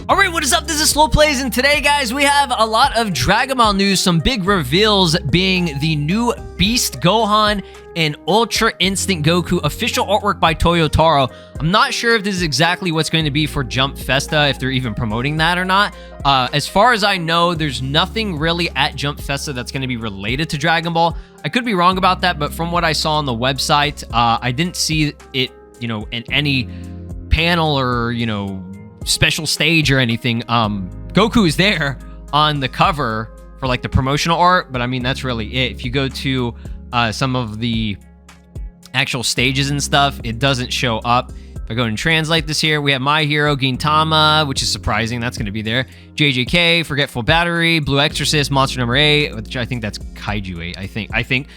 Alright, what is up? This is SLOplays, and today, guys, we have a lot of Dragon Ball news, some big reveals being the new Beast Gohan and Ultra Instinct Goku official artwork by Toyotaro. I'm not sure if this is exactly what's going to be for Jump Festa, if they're even promoting that or not. As far as I know, there's nothing really at Jump Festa that's going to be related to Dragon Ball. I could be wrong about that, but from what I saw on the website, I didn't see it, in any panel or, special stage or anything. Goku is there on the cover for like the promotional art, but I mean, that's really it. If you go to some of the actual stages and stuff, it doesn't show up. If I go and translate this here, we have My Hero, Gintama, which is surprising. That's going to be there. JJK, Forgetful Battery, Blue Exorcist, Monster Number 8, which I think that's Kaiju 8, I think.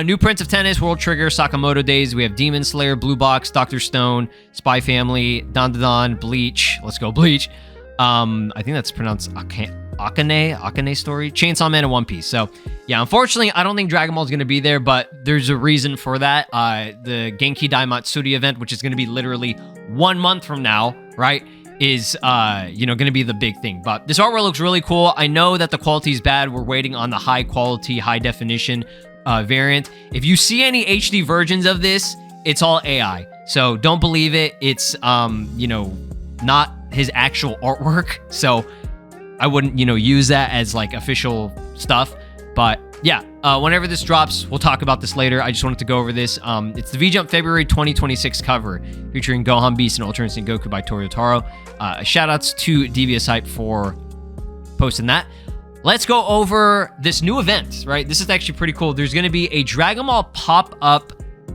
New Prince of Tennis, World Trigger, Sakamoto Days. We have Demon Slayer, Blue Box, Dr. Stone, Spy Family, Don Bleach. Let's go, Bleach. I think that's pronounced Akane Story, Chainsaw Man, and One Piece. So yeah, unfortunately, I don't think Dragon Ball is going to be there, but there's a reason for that. The Genki Dai Matsuri event, which is going to be literally 1 month from now, right, is going to be the big thing. But this artwork looks really cool. I know that the quality is bad. We're waiting on the high quality, high definition variant. If you see any HD versions of this, it's all AI, so don't believe it. It's not his actual artwork, so I wouldn't, use that as like official stuff. But yeah, whenever this drops, we'll talk about this later. I just wanted to go over this. It's the V-Jump February 2026 cover featuring Gohan, Beast, and Ultra Instinct Goku by Toyotaro. Shout outs to Devious Hype for posting that. Let's go over this new event, right? This is actually pretty cool. There's going to be a Dragon Ball pop-up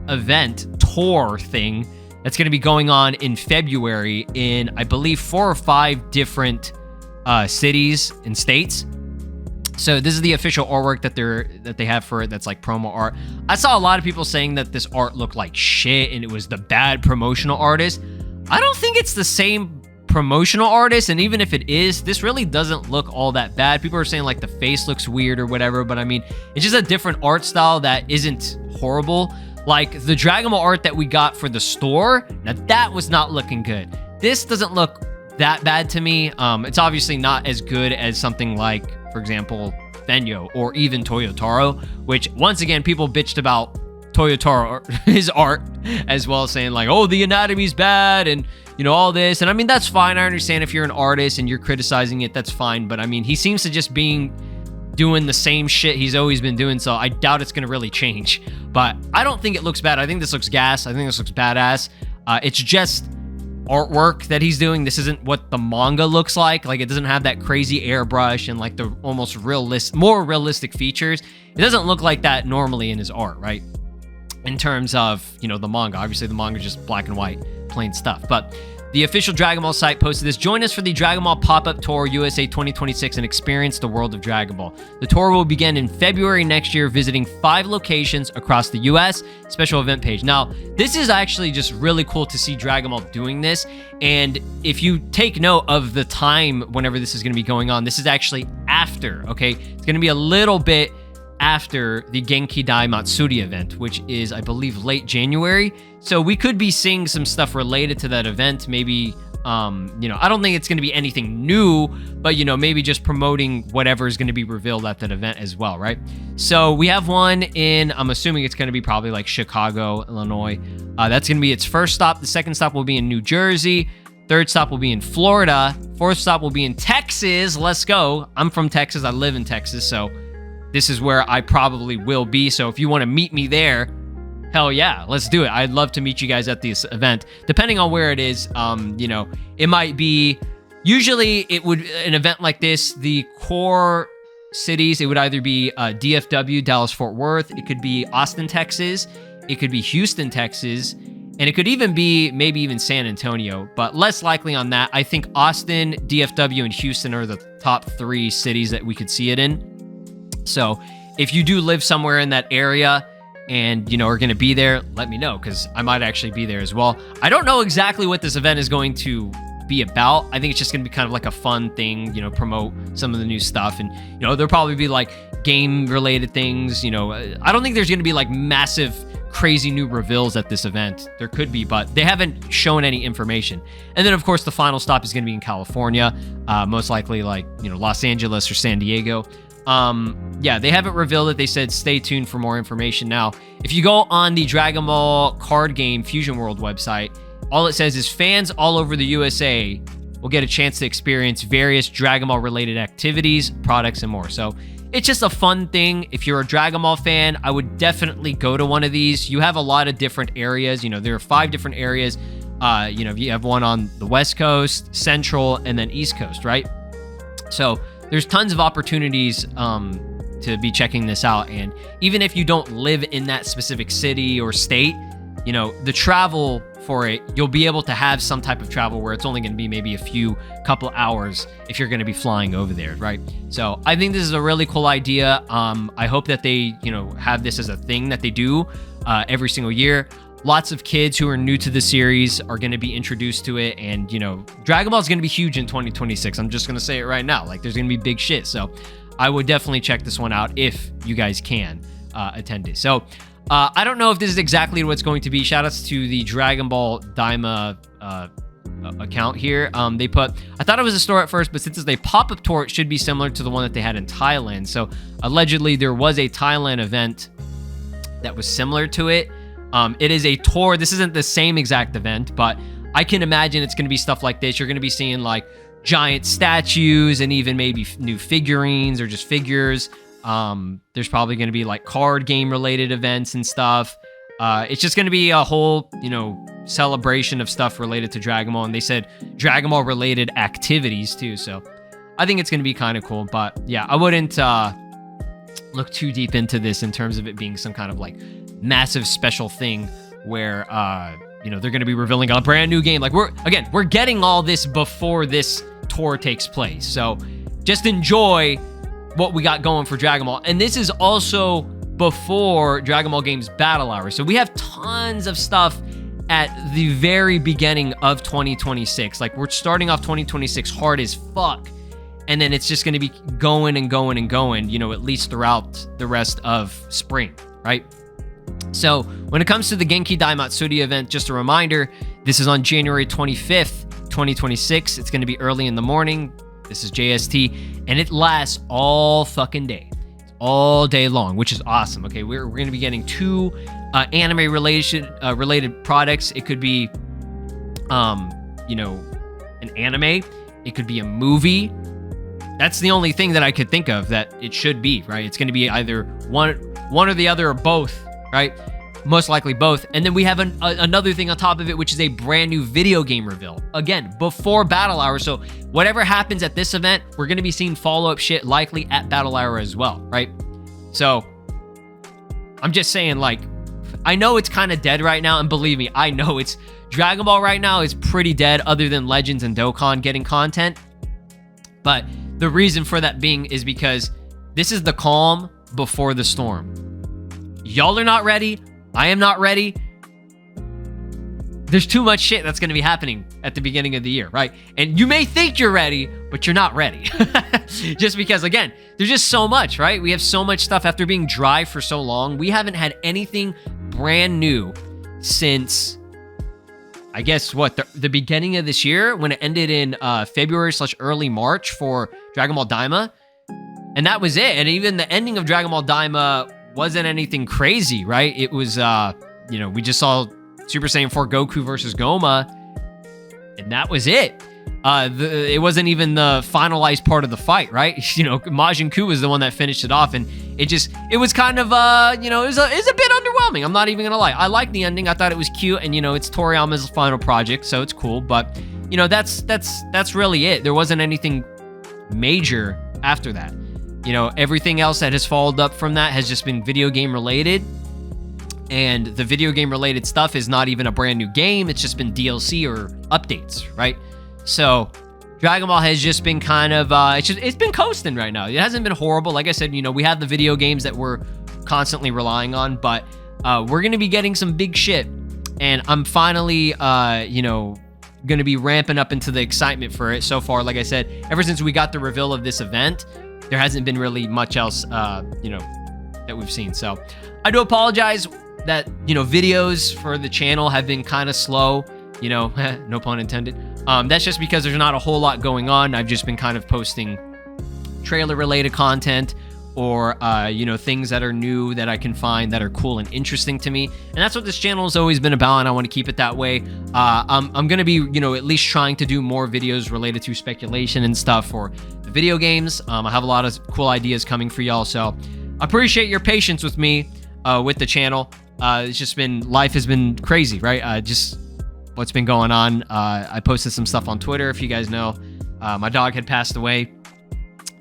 event tour thing that's going to be going on in February in, I believe, 4 or 5 different cities and states. So this is the official artwork that they have for it. That's like promo art. I saw a lot of people saying that this art looked like shit and it was the bad promotional artist. I don't think it's the same promotional artist, and even if it is, this really doesn't look all that bad. People are saying like the face looks weird or whatever, but I mean, it's just a different art style that isn't horrible. Like the Dragon Ball art that we got for the store, now that was not looking good. This doesn't look that bad to me. It's obviously not as good as something like, for example, Benyo or even Toyotaro, which once again, people bitched about Toyotaro, his art, as well, saying like, oh, the anatomy's bad and all this. And I mean, that's fine. I understand if you're an artist and you're criticizing it, that's fine. But I mean, he seems to just doing the same shit he's always been doing, so I doubt it's going to really change. But I don't think it looks bad. I think this looks gas. I think this looks badass. It's just artwork that he's doing. This isn't what the manga looks like. Like, it doesn't have that crazy airbrush and like the almost more realistic features. It doesn't look like that normally in his art, right? In terms of, the manga. Obviously, the manga is just black and white, plain stuff. But the official Dragon Ball site posted this. Join us for the Dragon Ball Pop-Up Tour USA 2026 and experience the world of Dragon Ball. The tour will begin in February next year, visiting 5 locations across the US. Special event page. Now, this is actually just really cool to see Dragon Ball doing this. And if you take note of the time whenever this is going to be going on, this is actually after, okay? It's going to be a little bit after the Genki Dai Matsuri event, which is, I believe, late January. So we could be seeing some stuff related to that event. Maybe, I don't think it's going to be anything new, but, maybe just promoting whatever is going to be revealed at that event as well, right? So we have one in, I'm assuming it's going to be probably like Chicago, Illinois. That's going to be its first stop. The second stop will be in New Jersey. Third stop will be in Florida. Fourth stop will be in Texas. Let's go. I'm from Texas. I live in Texas, so this is where I probably will be. So if you want to meet me there, hell yeah, let's do it. I'd love to meet you guys at this event. Depending on where it is, it might be, usually it would, an event like this, the core cities, it would either be DFW, Dallas-Fort Worth. It could be Austin, Texas. It could be Houston, Texas. And it could even be maybe even San Antonio, but less likely on that. I think Austin, DFW, and Houston are the top 3 cities that we could see it in. So if you do live somewhere in that area and, are going to be there, let me know, because I might actually be there as well. I don't know exactly what this event is going to be about. I think it's just going to be kind of like a fun thing, promote some of the new stuff. And, there'll probably be like game related things. I don't think there's going to be like massive crazy new reveals at this event. There could be, but they haven't shown any information. And then, of course, the final stop is going to be in California, most likely like, Los Angeles or San Diego. Yeah, they haven't revealed it. They said stay tuned for more information. Now, if you go on the Dragon Ball card game Fusion World website, all it says is fans all over the USA will get a chance to experience various Dragon Ball related activities, products, and more. So it's just a fun thing. If you're a Dragon Ball fan, I would definitely go to one of these. You have a lot of different areas. There are 5 different areas. You have one on the West Coast, Central, and then East Coast, right? So there's tons of opportunities to be checking this out. And even if you don't live in that specific city or state, the travel for it, you'll be able to have some type of travel where it's only going to be maybe a couple hours if you're going to be flying over there, right? So I think this is a really cool idea. I hope that they, have this as a thing that they do every single year. Lots of kids who are new to the series are going to be introduced to it. And, Dragon Ball is going to be huge in 2026. I'm just going to say it right now. Like, there's going to be big shit. So I would definitely check this one out if you guys can attend it. So I don't know if this is exactly what it's going to be. Shoutouts to the Dragon Ball Daima account here. I thought it was a store at first, but since it's a pop-up tour, it should be similar to the one that they had in Thailand. So allegedly there was a Thailand event that was similar to it. It is a tour. This isn't the same exact event, but I can imagine it's going to be stuff like this. You're going to be seeing like giant statues and even maybe new figurines or just figures. There's probably going to be like card game related events and stuff. It's just going to be a whole, celebration of stuff related to Dragon Ball. And they said Dragon Ball related activities too. So I think it's going to be kind of cool, but yeah, I wouldn't, look too deep into this in terms of it being some kind of like massive special thing where, they're going to be revealing a brand new game. Like we're getting all this before this tour takes place. So just enjoy what we got going for Dragon Ball. And this is also before Dragon Ball Games Battle Hour. So we have tons of stuff at the very beginning of 2026. Like we're starting off 2026 hard as fuck. And then it's just going to be going and going and going, at least throughout the rest of spring, right? So when it comes to the Genki Dai Matsuri event, just a reminder, this is on January 25th, 2026. It's going to be early in the morning. This is JST, and it lasts all fucking day. It's all day long, which is awesome. Okay, we're going to be getting 2 anime related products. It could be, an anime. It could be a movie. That's the only thing that I could think of that it should be, right? It's going to be either one or the other or both, right? Most likely both. And then we have another thing on top of it, which is a brand new video game reveal. Again, before Battle Hour. So whatever happens at this event, we're going to be seeing follow-up shit likely at Battle Hour as well, right? So I'm just saying, like, I know it's kind of dead right now. And believe me, I know it's Dragon Ball right now is pretty dead other than Legends and Dokkan getting content. But the reason for that being is because this is the calm before the storm. Y'all are not ready. I am not ready. There's too much shit that's going to be happening at the beginning of the year, right? And you may think you're ready, but you're not ready. Just because, again, there's just so much, right? We have so much stuff after being dry for so long. We haven't had anything brand new since, I guess, the beginning of this year when it ended in February/early March for Dragon Ball Daima. And that was it. And even the ending of Dragon Ball Daima wasn't anything crazy, right? It was, we just saw Super Saiyan 4 Goku versus Goma, and that was it. It wasn't even the finalized part of the fight, right? Majin Buu was the one that finished it off, and it was kind of, it was a bit underwhelming. I'm not even gonna lie. I liked the ending. I thought it was cute, and it's Toriyama's final project, so it's cool. But that's really it. There wasn't anything major after that. Everything else that has followed up from that has just been video game related. And the video game related stuff is not even a brand new game. It's just been DLC or updates, right? So Dragon Ball has just been kind of, it's been coasting right now. It hasn't been horrible. Like I said, we have the video games that we're constantly relying on, but we're going to be getting some big shit. And I'm finally, going to be ramping up into the excitement for it. So far, like I said, ever since we got the reveal of this event, there hasn't been really much else, that we've seen. So I do apologize. that, you know, videos for the channel have been kind of slow, you know, no pun intended. That's just because there's not a whole lot going on. I've just been kind of posting trailer related content, or you know, things that are new that I can find that are cool and interesting to me. And that's what this channel has always been about, and I want to keep it that way. I'm gonna be, you know, at least trying to do more videos related to speculation and stuff for the video games. I have a lot of cool ideas coming for y'all, so I appreciate your patience with me with the channel. It's just been, life has been crazy, right? Just what's been going on. I posted some stuff on Twitter, if you guys know. My dog had passed away,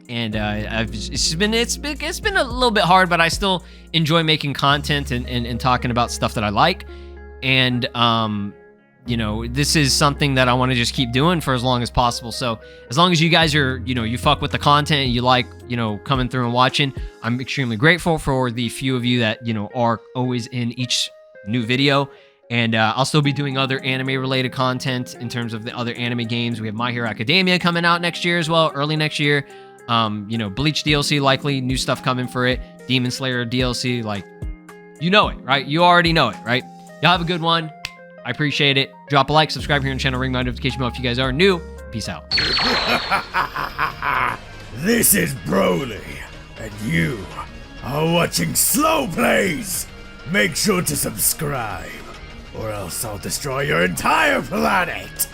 and it's been a little bit hard, but I still enjoy making content and talking about stuff that I like. And you know, this is something that I want to just keep doing for as long as possible. So as long as you guys are, you know, you fuck with the content and you like, you know, coming through and watching, I'm extremely grateful for the few of you that, you know, are always in each new video. And I'll still be doing other anime-related content in terms of the other anime games. We have My Hero Academia coming out next year as well, early next year. You know, Bleach DLC, likely new stuff coming for it. Demon Slayer DLC, like, you know it, right? You already know it, right? Y'all have a good one. I appreciate it. Drop a like, subscribe here on the channel, ring my notification bell if you guys are new. Peace out. This is Broly, and you are watching SLOplays. Make sure to subscribe, or else I'll destroy your entire planet.